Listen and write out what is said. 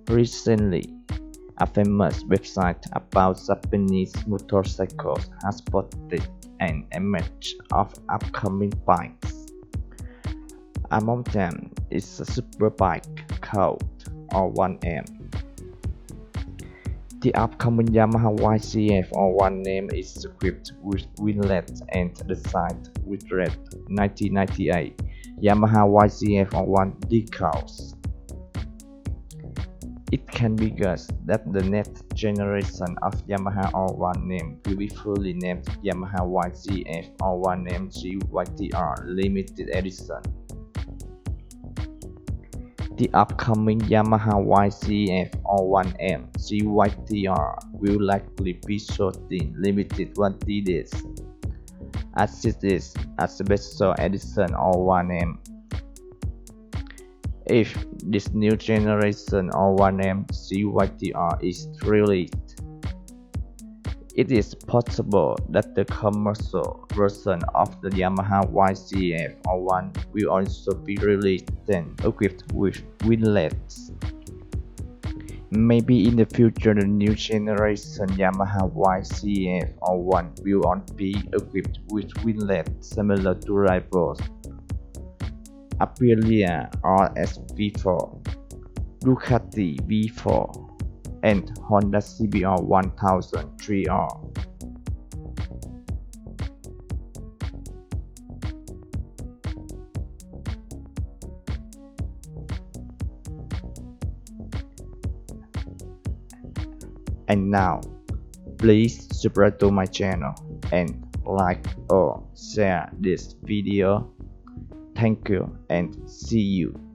Recently, a famous website about Japanese motorcycles has posted an image of upcoming bikes. Among them is a superbike called R1M. The upcoming Yamaha YZF-R1M is equipped with winglets and designed with red 1998 Yamaha YZF-R1 decals. It can be guessed that the next generation of Yamaha R1M will be fully named Yamaha YZF-R1M GYTR Limited Edition. The upcoming Yamaha YZF-R1M GYTR will likely be sold in limited quantities, as it is a special edition R1M. If this new generation R1M GYTR is released, it is possible that the commercial version of the Yamaha YZF-R1 will also be released and equipped with winglets. Maybe in the future the new generation Yamaha YZF-R1 will not be equipped with winglets similar to rivals Aprilia RS-V4, Ducati V4, and Honda CBR 1000 3R. And now, please subscribe to my channel and like or share this video. Thank you and see you.